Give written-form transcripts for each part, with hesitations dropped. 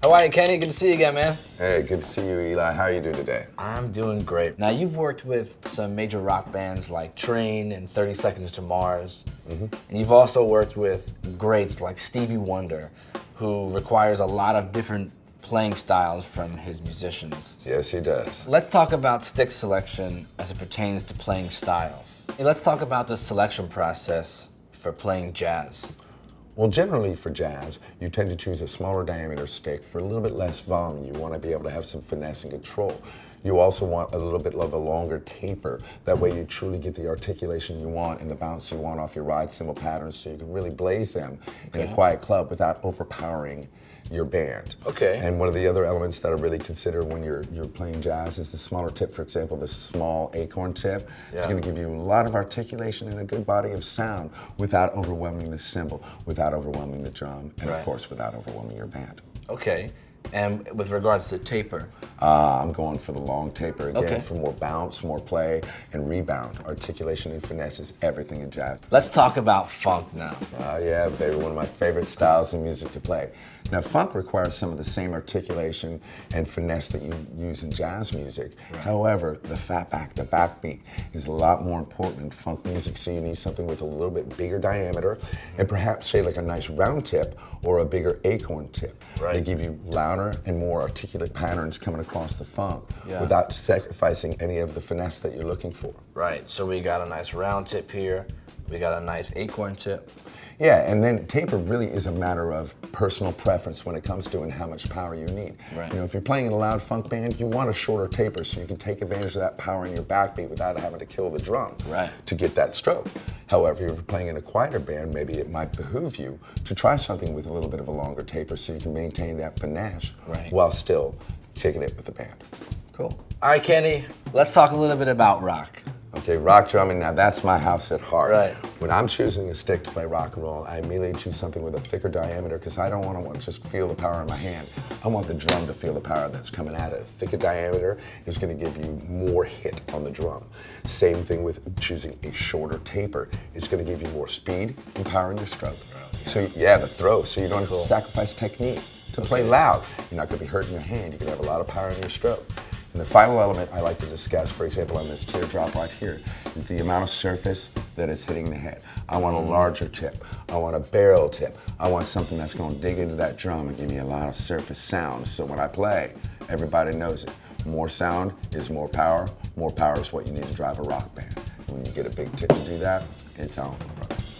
How are you, Kenny? Good to see you again, man. Hey, good to see you, Eli. How are you doing today? I'm doing great. Now, you've worked with some major rock bands like Train and 30 Seconds to Mars. And you've also worked with greats like Stevie Wonder, who requires a lot of different playing styles from his musicians. Yes, he does. Let's talk about stick selection as it pertains to playing styles. Hey, let's talk about the selection process for playing jazz. Well, generally for jazz, you tend to choose a smaller diameter stick for a little bit less volume. You want to be able to have some finesse and control. You also want a little bit of a longer taper. That way you truly get the articulation you want and the bounce you want off your ride cymbal patterns, so you can really blaze them in a quiet club without overpowering your band. Okay. And one of the other elements that I really consider when you're playing jazz is the smaller tip. For example, the small acorn tip. It's going to give you a lot of articulation and a good body of sound without overwhelming the cymbal, without overwhelming the drum, and of course without overwhelming your band. Okay. And with regards to taper? I'm going for the long taper again, Okay. for more bounce, more play, and rebound. Articulation and finesse is everything in jazz. Let's talk about funk now. Yeah, baby, one of my favorite styles of music to play. Now, funk requires some of the same articulation and finesse that you use in jazz music. However, the fatback, the backbeat, is a lot more important in funk music, so you need something with a little bit bigger diameter, and perhaps, say, like a nice round tip or a bigger acorn tip. They give you louder and more articulate patterns coming across the funk without sacrificing any of the finesse that you're looking for. Right, so we got a nice round tip here. We got a nice acorn tip. Yeah, and then taper really is a matter of personal preference when it comes to and how much power you need. Right. You know, if you're playing in a loud funk band, you want a shorter taper so you can take advantage of that power in your backbeat without having to kill the drum to get that stroke. However, if you're playing in a quieter band, maybe it might behoove you to try something with a little bit of a longer taper so you can maintain that finesse while still kicking it with the band. Cool. All right, Kenny, let's talk a little bit about rock. Okay, rock drumming, now that's my house at heart. Right. When I'm choosing a stick to play rock and roll, I immediately choose something with a thicker diameter because I don't want to just feel the power in my hand. I want the drum to feel the power that's coming at it. A thicker diameter is going to give you more hit on the drum. Same thing with choosing a shorter taper. It's going to give you more speed and power in your stroke. So yeah, the throw, so you don't have to sacrifice technique to play loud. You're not going to be hurting your hand. You can have a lot of power in your stroke. And the final element I like to discuss, for example, on this teardrop right here, is the amount of surface that is hitting the head. I want a larger tip. I want a barrel tip. I want something that's going to dig into that drum and give me a lot of surface sound. So when I play, everybody knows it. More sound is more power. More power is what you need to drive a rock band. And when you get a big tip to do that, it's on.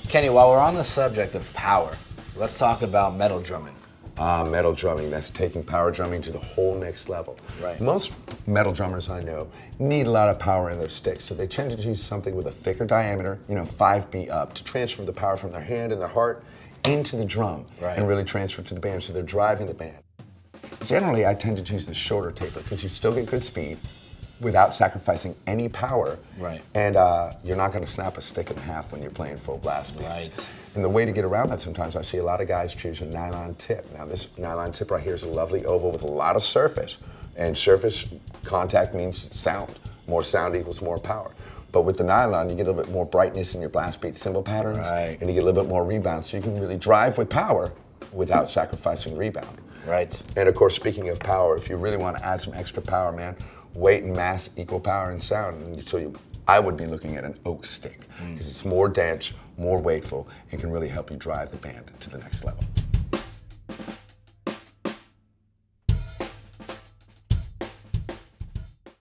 Kenny, while we're on the subject of power, let's talk about metal drumming. Metal drumming, that's taking power drumming to the whole next level. Right. Most metal drummers I know need a lot of power in their sticks, so they tend to choose something with a thicker diameter, 5B up, to transfer the power from their hand and their heart into the drum and really transfer it to the band, so they're driving the band. Generally, I tend to choose the shorter taper because you still get good speed without sacrificing any power, and you're not going to snap a stick in half when you're playing full blast beats. And the way to get around that, sometimes I see a lot of guys choose a nylon tip. Now this nylon tip right here is a lovely oval with a lot of surface, and surface contact means sound. More sound equals more power. But with the nylon, you get a little bit more brightness in your blast beat cymbal patterns, and you get a little bit more rebound, so you can really drive with power without sacrificing rebound. And of course, speaking of power, if you really want to add some extra power, man, weight and mass equal power and sound. And so I would be looking at an oak stick because it's more dense, more weightful, and can really help you drive the band to the next level.